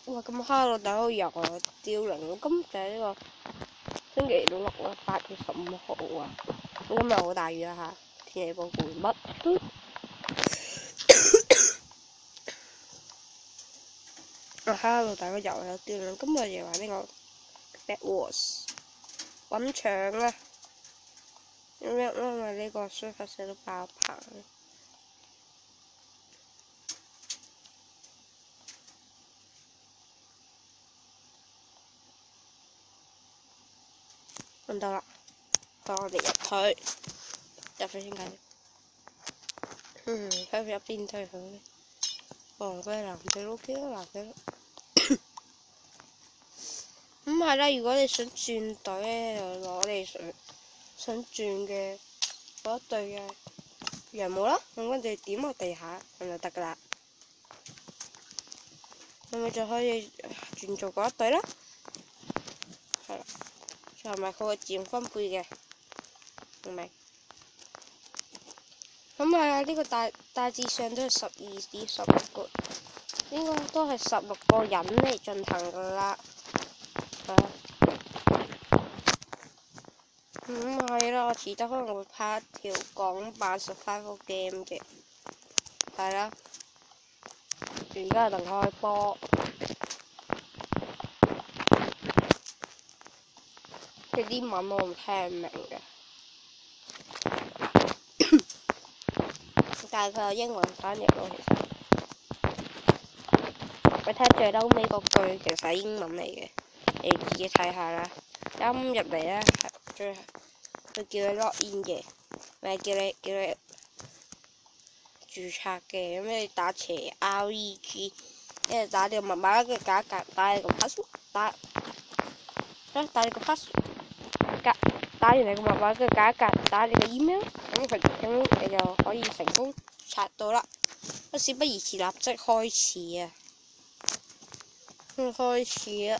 哇！咁哈囉，大佬又凋零，今就係呢個星期六啊，8月15號啊。今日好大雨啦嚇，天氣報告乜都哈囉，大佬又有凋零，今日又話呢個 Bed Wars 揾搶啊！因為呢個書發社都爆棚。咁得啦，當我哋入去先計。睇佢入邊推佢。佢係男仔都 OK 啦，男仔咯。咁係啦，如果你想轉隊咧，就攞你想轉嘅嗰一隊嘅羊毛啦，咁跟住點落地下咁就得噶啦。咁你就可以轉做嗰一隊啦。係啦，就係咪佢會自動分配嘅？明唔明？咁係啊，呢個大致上都係12至16個，應該都係16個人嚟進行噶啦。係啦，我遲得可能會拍一條港版Survival Game 嘅，係啦。而家係等開波，即係啲文我唔聽唔明嘅，但係佢有英文翻譯咯，其實。你睇最嬲尾嗰句其實係英文嚟嘅，你自己睇下啦。啱入嚟咧，最後佢叫你 log in 嘅，咪叫你註冊嘅，咁你打斜 REG， 跟住打你個密碼，跟住打你個 password， 打你個 password， 打完你個密碼，跟住打你個 email， 咁你就可以成功刷到啦。事不宜遲，立即開始啊！開始啊！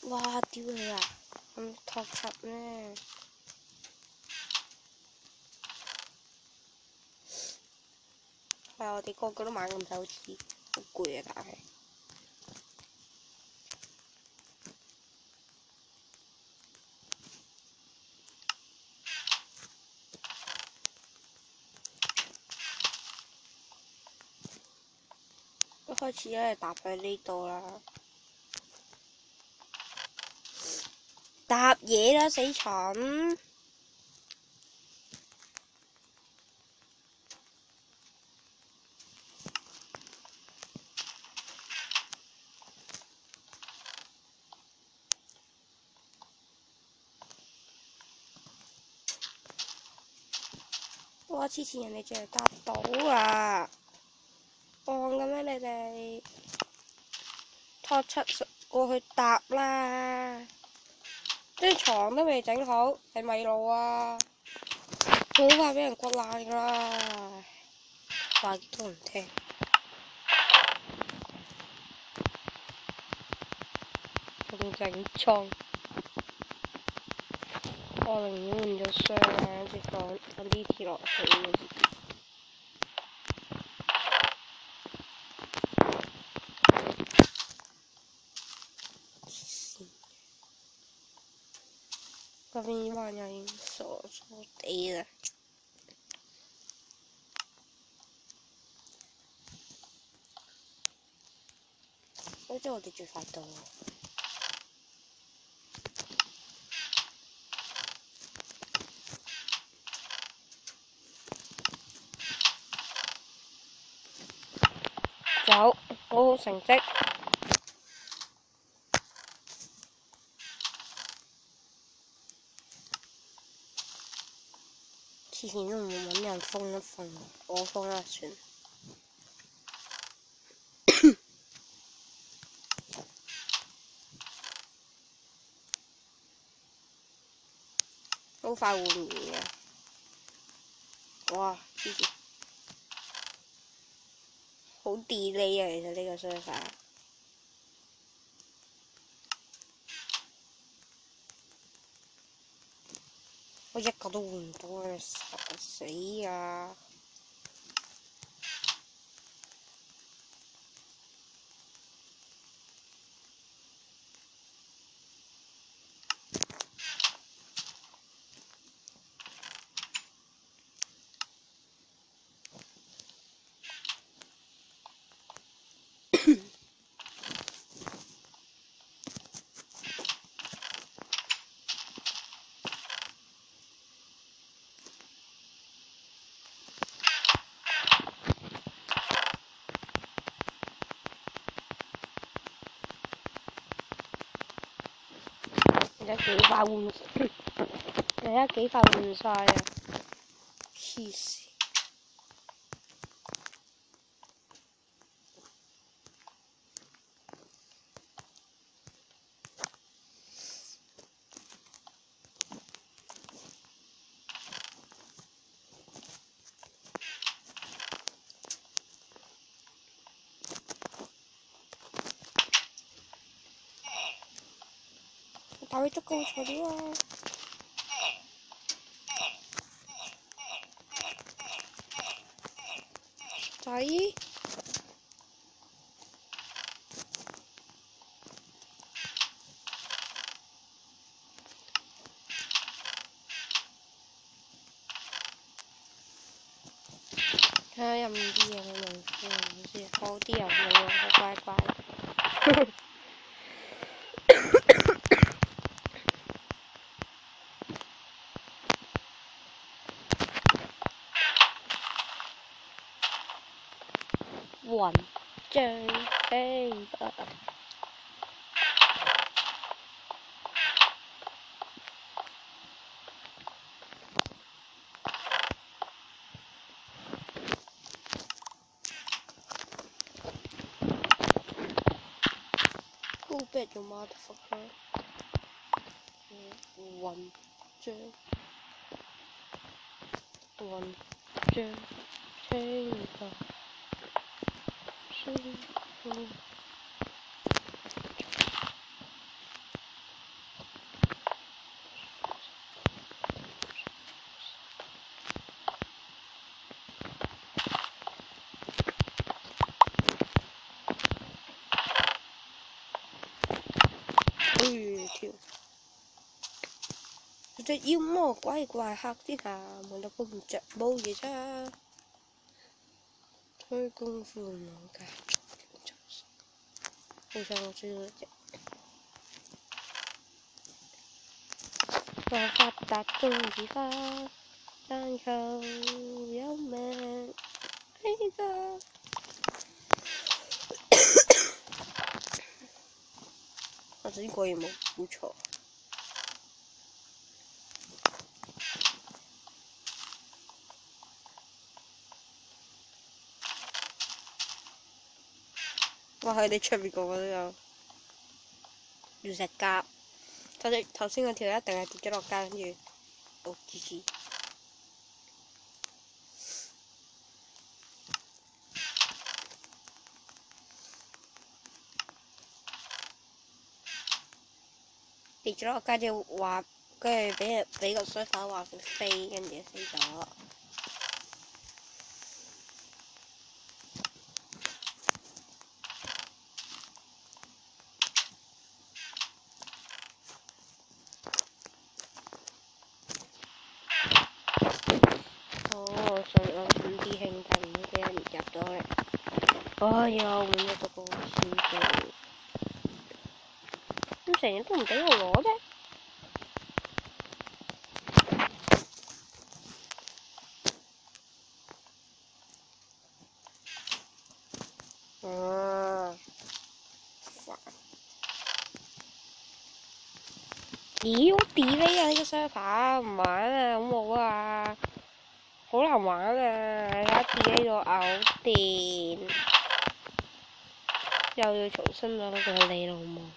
哇！屌你啊！咁托柒咩？係啊，我哋個個都猛咁手指，好攰啊！但係一開始咧搭喺呢度啦，搭嘢啦死蠢！哇！之前人哋仲係搭到啊！放嘅咩你哋？拖7過去搭啦！啲床都未整好，係咪路啊？好快俾人掘爛噶啦！話都唔聽，仲整裝。我寧願換咗箱啊，直放啲鐵落去。嗰邊班人已經傻傻地啦。好似我哋最快到。走，好好成績。之前都唔會揾人封一封，我封啦算。好快換完嘅。哇！之前好 delay 啊！其實呢個 server， 我一個都換唔到啊！死啊！而家幾快換，而家幾快換晒啊！黐線！打佢足夠材料啊！仔，睇下有冇啲嘢可以用先，好啲又冇用，好乖乖。雲像飛吧，Go back your motherfucker！ 雲像飛吧，飛吧。跳！隻妖魔鬼怪嚇之下，望到瞓唔着冇嘢啫。推功夫腦界，好彩我追到一隻。我發達中意花，但求有命呢個。我頭先果然冇估錯。哇！佢哋出面個個都有鑽石甲。頭先嗰條一定係跌咗落街，跟住哦GG。跌咗落街就話，跟住俾個水手話佢飛，跟住死咗。我5啲兄弟唔俾人入咗嚟。哎呀，換咗個黐線，咁成日都唔俾我攞啫。屌 delay 啊！呢個 server 唔玩啊，好冇啊，好難玩啊！而家 delay 到嘔電，又要重新攞個你老母。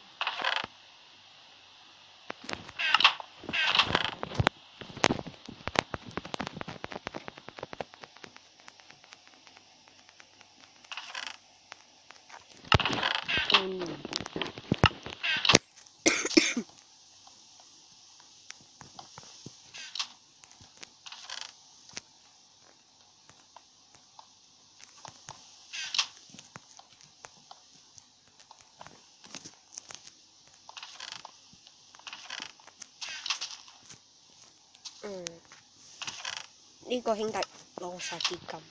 呢個兄弟攞晒啲金。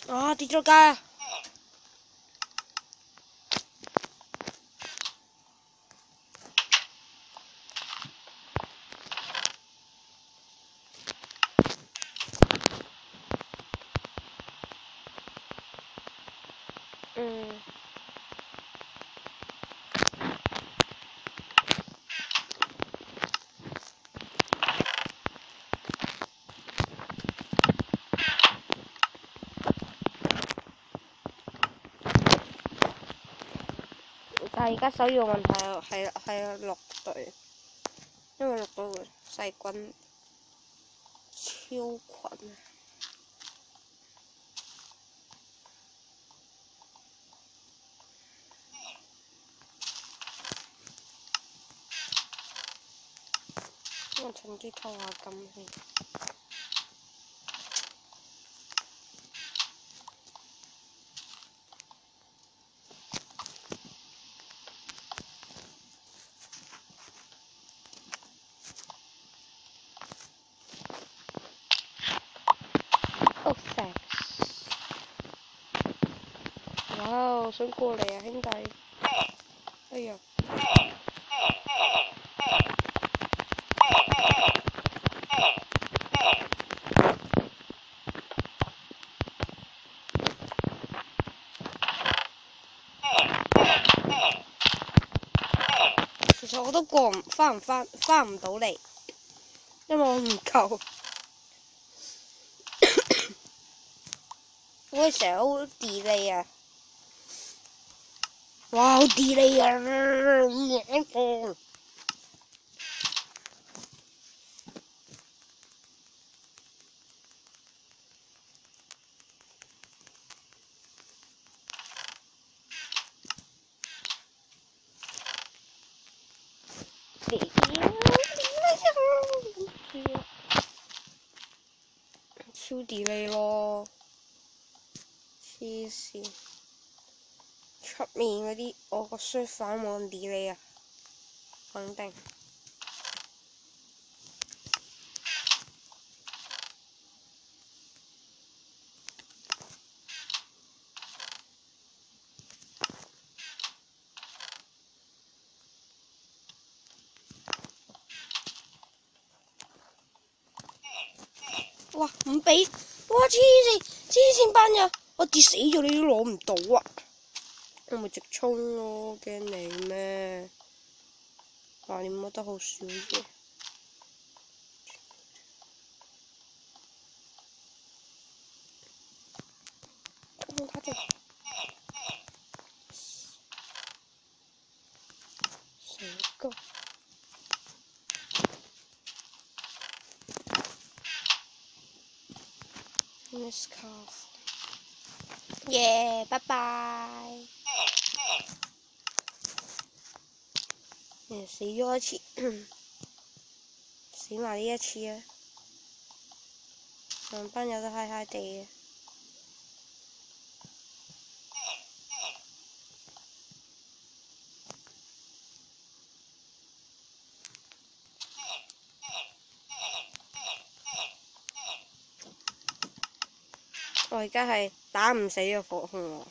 啊！跌咗街啊！但係而家首要問題係落隊，因為落到細菌超群。我趁機偷下金先。哇！我想過嚟啊，兄弟！哎呀！其實我都翻唔到嚟，因為我唔夠。我成日好 delay 啊！哇，好 delay 啊！超 delay 咯，黐線！出面嗰啲我個相反冇咁 delay 啊，肯定。哇！唔俾！哇！黐線班人，我跌死咗你都攞唔到啊！我咪直衝咯，驚你咩？哇！你摸得好少嘢。我打住。成個。Miss Calf。耶！拜拜。死咗一次，死埋呢一次啊！成班友都嗨嗨地嘅。我而家係打唔死個火控喎，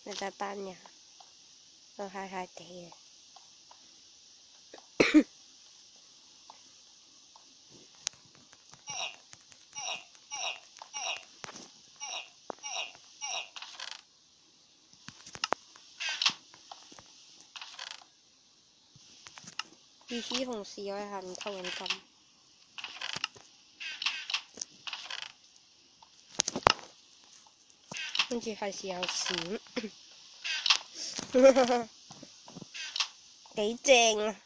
你睇班人都嗨嗨地嘅。與此同時，我喺下面偷緊金。跟住係時候閃，幾正啊！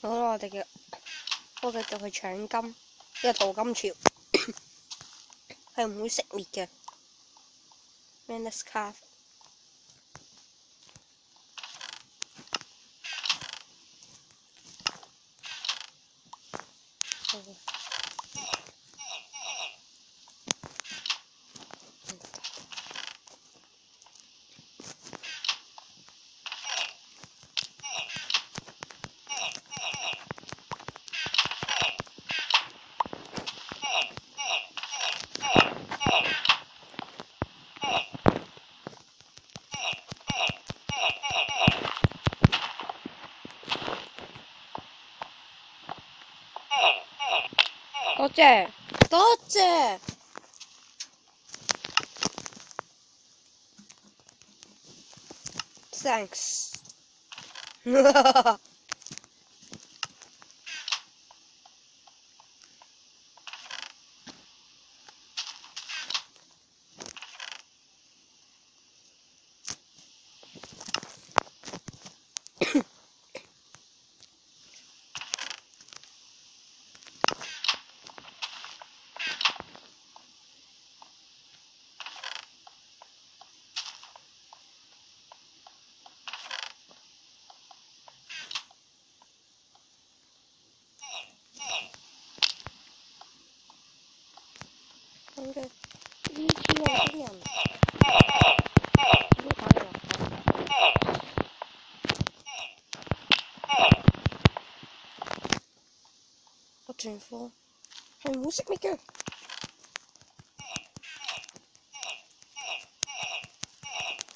好啦，我繼續去搶金，呢個淘金潮係唔會熄滅嘅。Manus Cave 多謝多謝。Thanks 咁嘅 VG 外星人點打嚟話？我轉科係唔會熄滅嘅。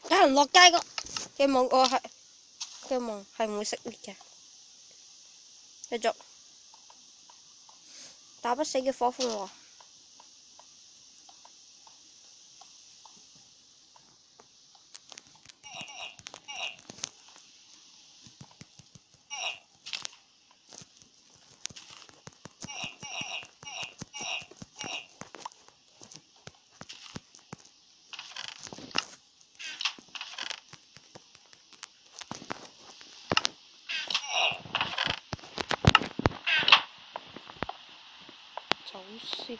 有人落街個嘅夢，我係嘅夢係唔會熄滅嘅。繼續打不死嘅火鳳凰。走先，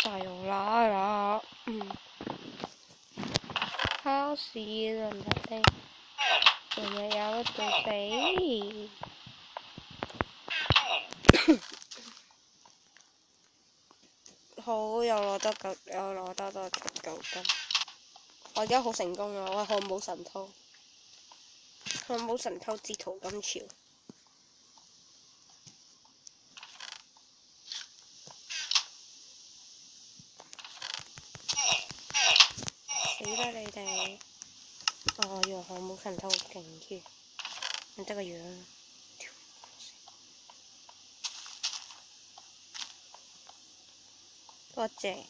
晒我啦！考試輪地，日日有一對比。好，又攞得多9金。我而家好成功啊！我係漢堡神偷，漢堡神偷之淘金潮。死啦你哋！哦，原來漢堡神偷好勁嘅，唔得個樣。多謝。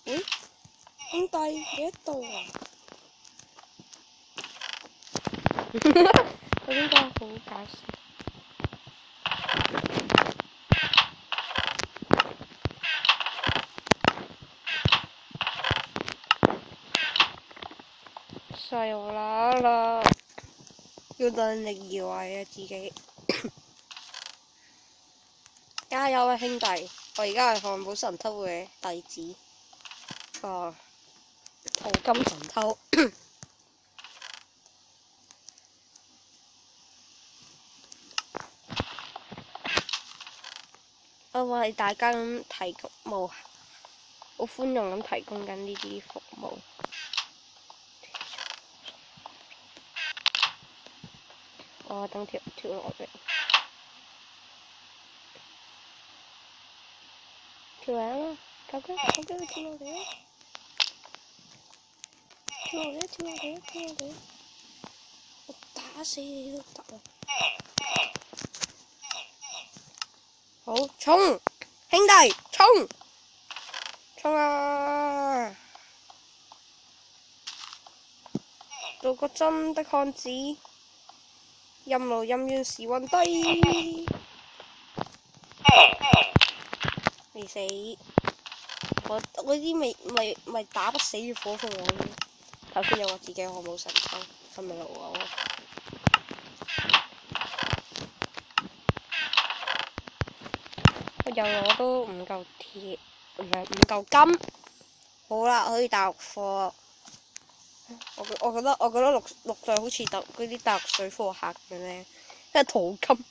咦？兄弟你喺度啊？佢呢個好搞笑。晒我啦！要盡力而為啊自己。加油啊兄弟！我而家係漢堡神偷嘅弟子。淘金神偷。我為大家咁提供好寬容咁提供緊呢啲服務。我等跳落嚟。跳嚟啊！搞緊跳落嚟啊！跳落嚟啊！跳落嚟啊！跳落嚟啊！我打死你都得啊！好，衝！兄弟，衝！衝啊！做個真的漢子，任勞任怨時運低。未死，我啲未打不死嘅火鳳凰。頭先有我自己我冇神抽，係咪我？我都唔夠鐵，唔夠金。好啦，可以大陸貨。我覺得陸續好似嗰啲大陸水貨客嘅咧，即係淘金。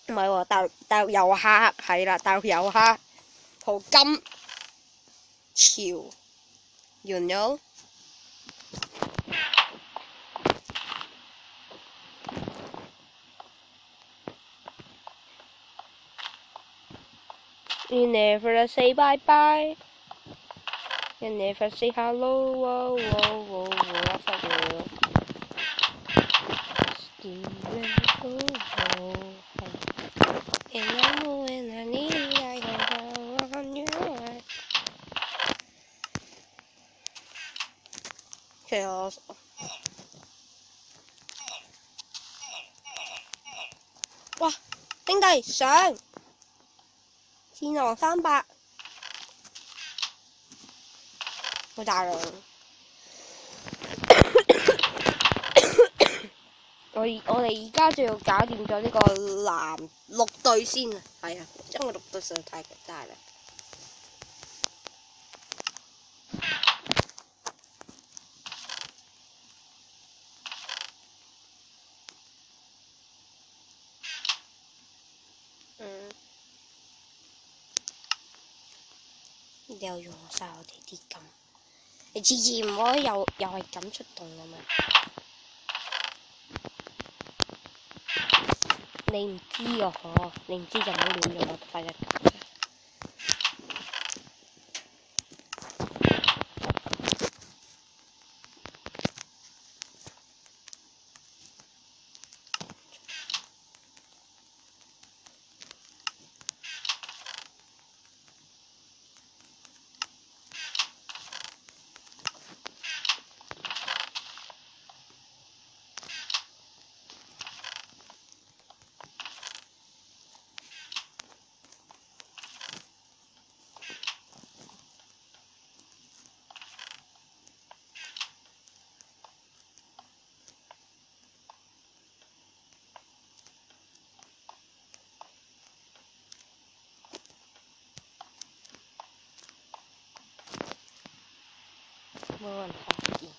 唔係喎，大陸遊客係啦，大陸遊客淘金潮，you know？You never say bye bye. You never say hello. Whoa, whoa, whoa, whoa. 其實我哇，兄弟上戰狼300，好大量。我哋而家就要搞掂咗呢個綠隊先啊，係啊，因為綠隊實在太大啦。你又用晒我哋啲金，你次次唔可以又係咁出動㗎嘛？你唔知啊嗬，你唔知就唔好亂用我快日咁。冇人發現。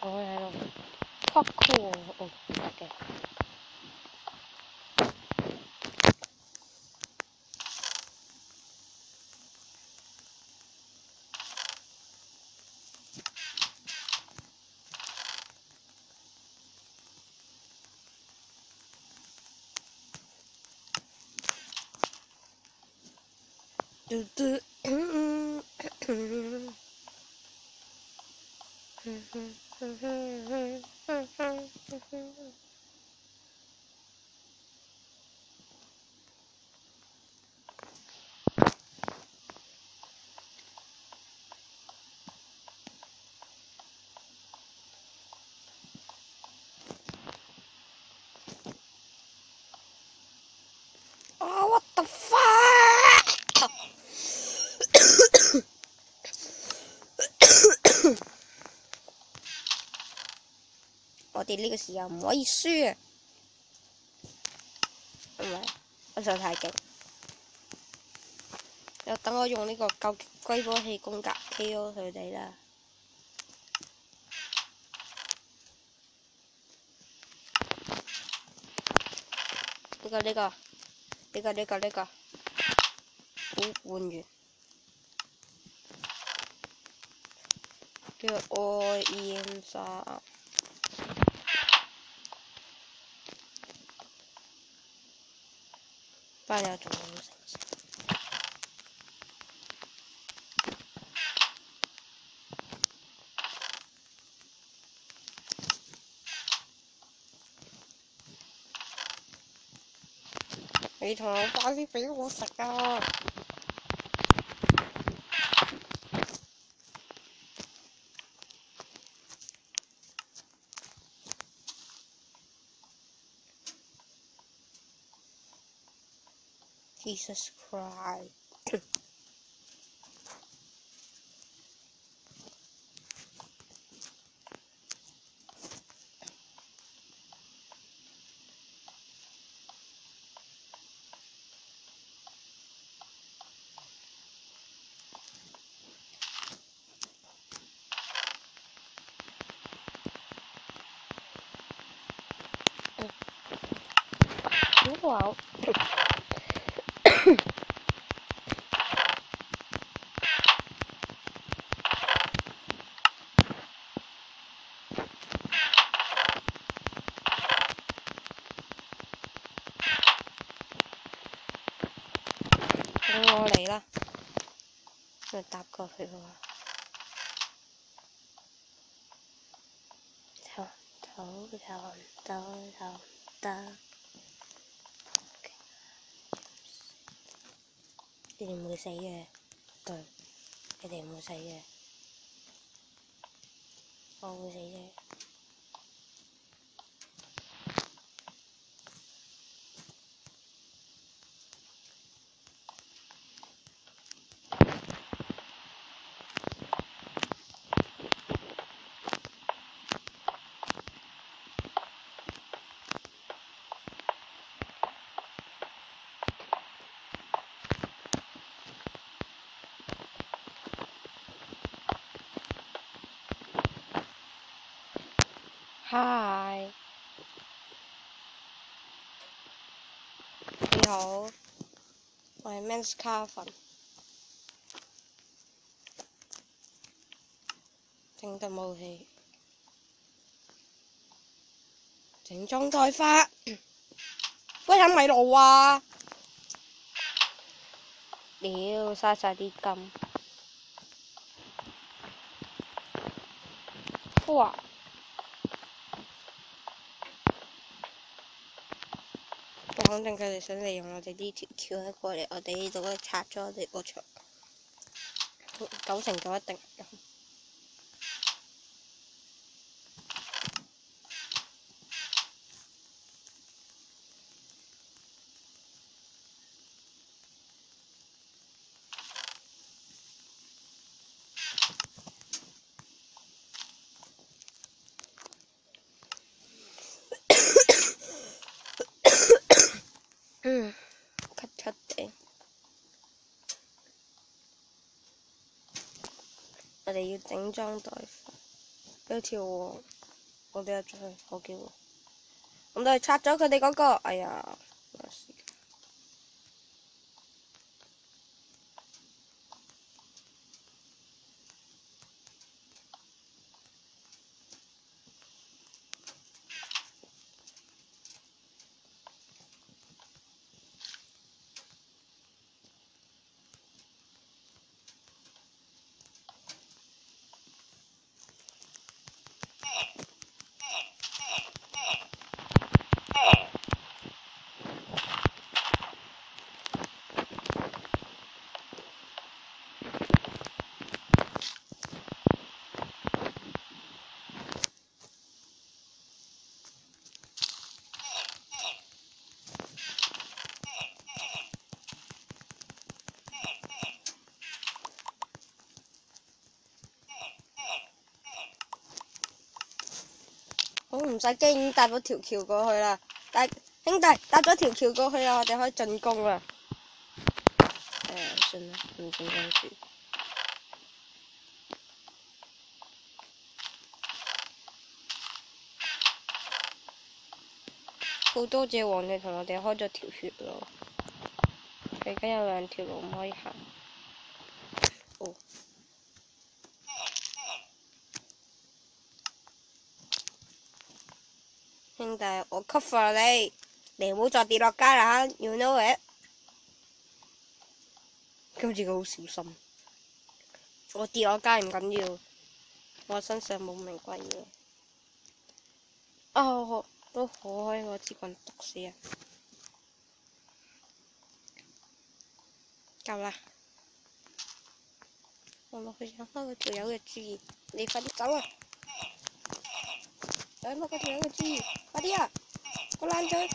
我喺度曲酷哦，得嘅。What the fuck！ 我哋呢個時候唔可以輸啊！唔係，我實在太勁。又等我用呢個究極龜波氣攻擊 KO 佢哋啦。呢個。換完，跟住愛煙沙，班友仲有成績。你同我快啲俾我食啊！Jesus Christ！哇！我嚟啦，咪搭過去喎。得。你哋唔會死嘅，對，你哋唔會死嘅，我會死嘅。Hi， 你好，我係 Men's Carvin， 整特武器，整裝待發。喂，係咪路啊？屌，嘥晒啲金。哇！我肯定佢哋想利用我哋呢條橋喺過嚟，我哋呢度拆咗我哋個牆，9成9一定係咁。咳咳地。我哋要整裝待發。有條喎，我哋入咗去，好叫喎。咁就係拆咗佢哋嗰個，哎呀！好唔使驚，已經搭咗條橋過去啦。兄弟搭咗條橋過去啦，我哋可以進攻啦。算啦，唔進攻住。好多謝皇帝同我哋開咗條血路。而家有2條路唔可以行。哦。兄弟，我 cover 你，你唔好再跌落街啦 ，you know it。今次佢好小心，我跌落街唔緊要，我身上冇名貴嘢。哦，都好開我支棍毒死人。夠啦，我落去搶開嗰條友嘅注意，你快啲走啊！搶開嗰條友嘅注意，快啲啊！個爛嘴！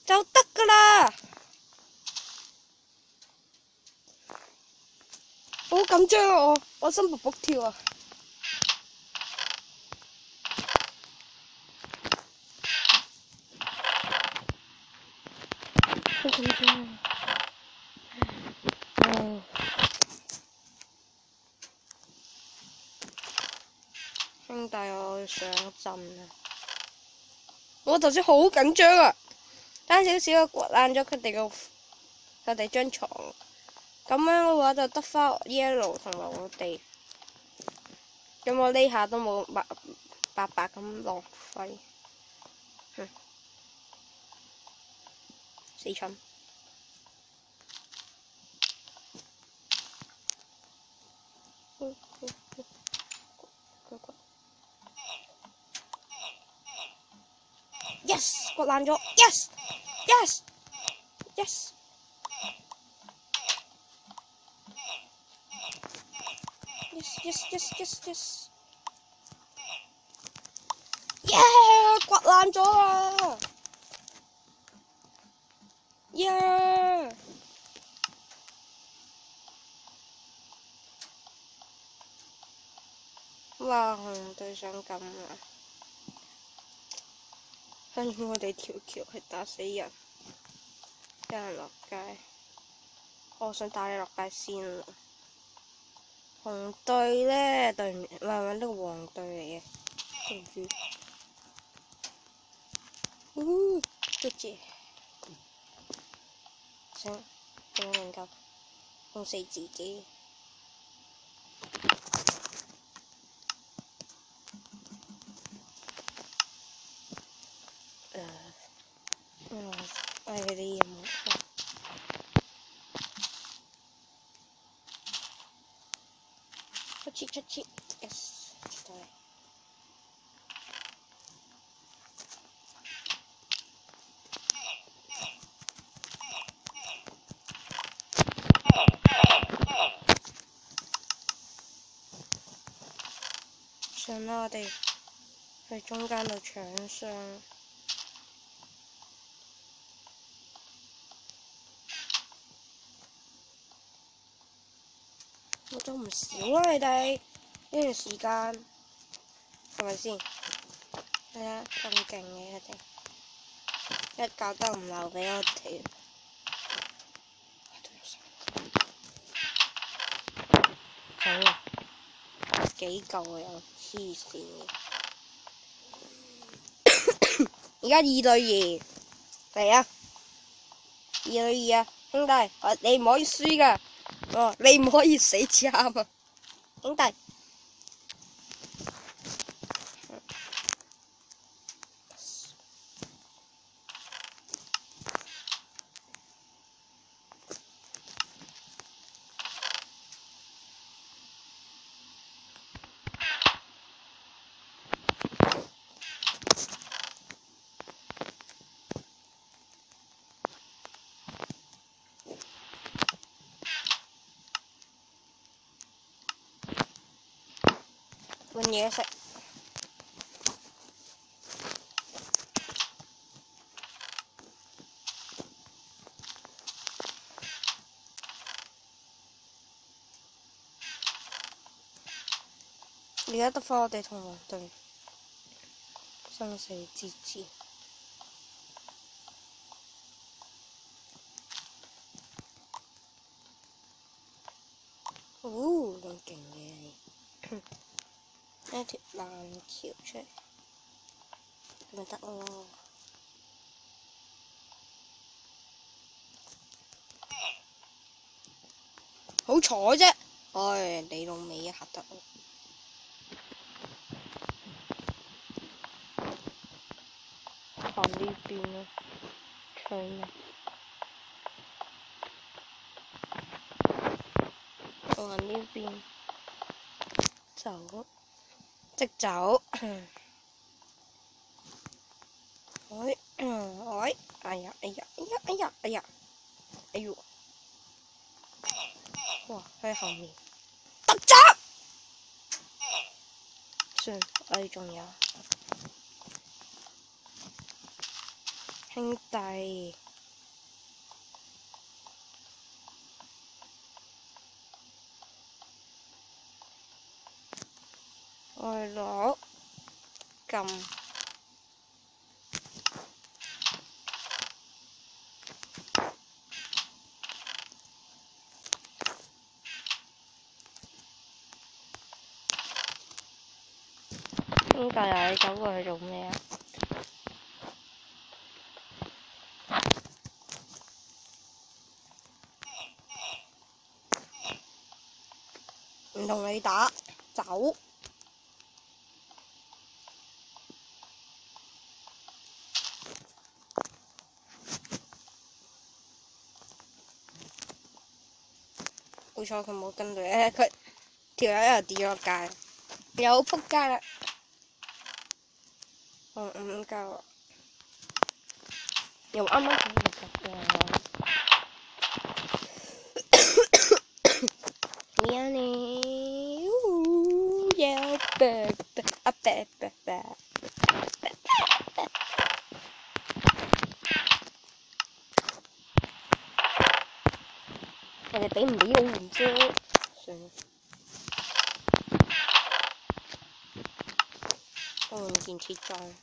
就得㗎啦！好緊張啊！我心卜卜跳啊！好緊張啊！兄弟，我上陣啊！我頭先好緊張啊！單少少掘爛咗佢哋張床，咁樣嘅話就得翻 yellow 同埋我哋，咁我呢下都冇白白咁浪費，死蠢！Yes， 掘爛咗 ！Yes，Yes，Yes。Yes，耶！掘爛咗啦！耶！哇！紅隊想咁啊！跟住我哋條橋係打死人，有人落街。我想打你落街先啦。紅隊呢，對唔係呢個黃隊嚟嘅，對唔住。多謝。想點能夠控死自己？佢啲嘢冇錯。出切 ，yes， 出到嚟。上啦，我哋去中間度搶上。我咗唔少啊！你哋呢段時間係咪先？係啊，咁勁嘅佢哋，一教都唔留俾我哋。好啊，幾嚿啊又黐線嘅。而家2對2，嚟啊！2對2啊，兄弟，你唔可以輸㗎。哦，你唔可以死至啱啊，兄弟。換嘢食。而家得返我哋同黃隊生死之戰。哦，咁勁嘅你，一條爛橋出嚟，咁咪得咯。好彩啫！唉，你老味啊，嚇得我。行呢邊咯，吹咩？我行呢邊，走，即走。哎呀，哎呀，哎呀，哎呀，哎呀，哎呦！哇，喺後面，得咗！算，我哋仲有兄弟。外攞撳。兄弟啊，你走過去做咩啊？唔同你打，走！好彩佢冇跟住，佢條友又跌咗落街，又仆街啦！唔夠，又啱啱好入嘅。咩你？又白白啊白白白！人哋俾唔俾我唔知，算啦。我換件鐵裝。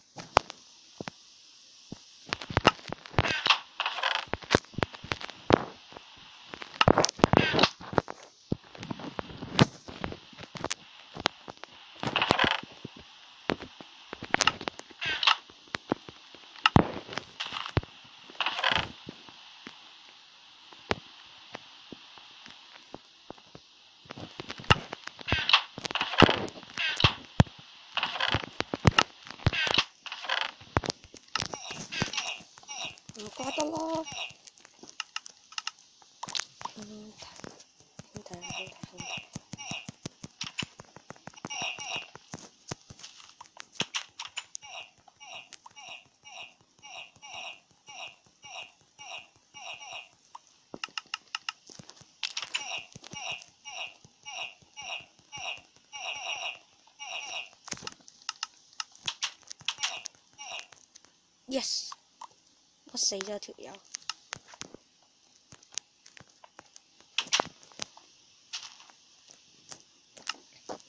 唔怪得啦。Yes， 我死咗條友。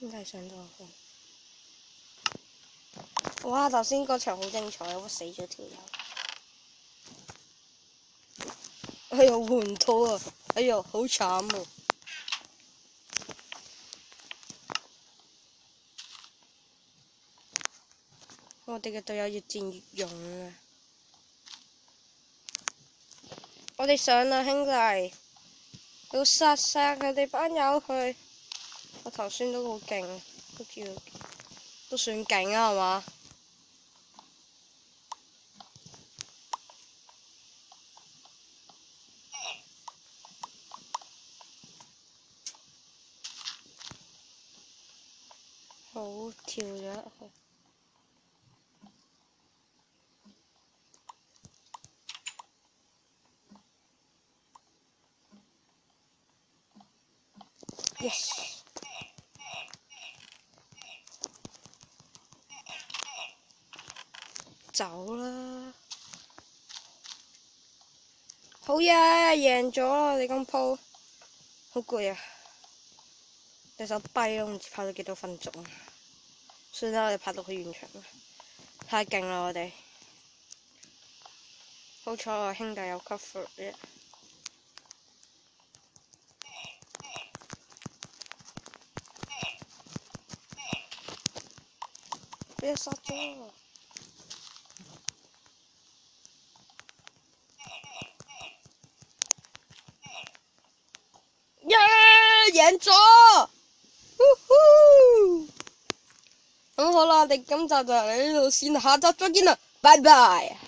應該係上到去。哇！頭先嗰場好精彩，我死咗條友。哎呀，換套啊！哎呀，好慘喎！我哋嘅隊友越戰越勇啊！我哋上啦，兄弟！要殺晒佢哋班友去！我頭先都好勁，都算勁啊，係嘛？好，跳咗入去。Yes！ 走啦！好嘢，贏咗啦！你咁鋪，好攰啊！隻手跛咯，唔知跑咗幾多分鐘。算啦，我哋拍到佢完場啦，太勁啦我哋。好彩我兄弟有 cover 啫。俾人殺咗。耶！贏咗！咁好啦，我哋今集就嚟呢度先，下集再見啦，拜拜。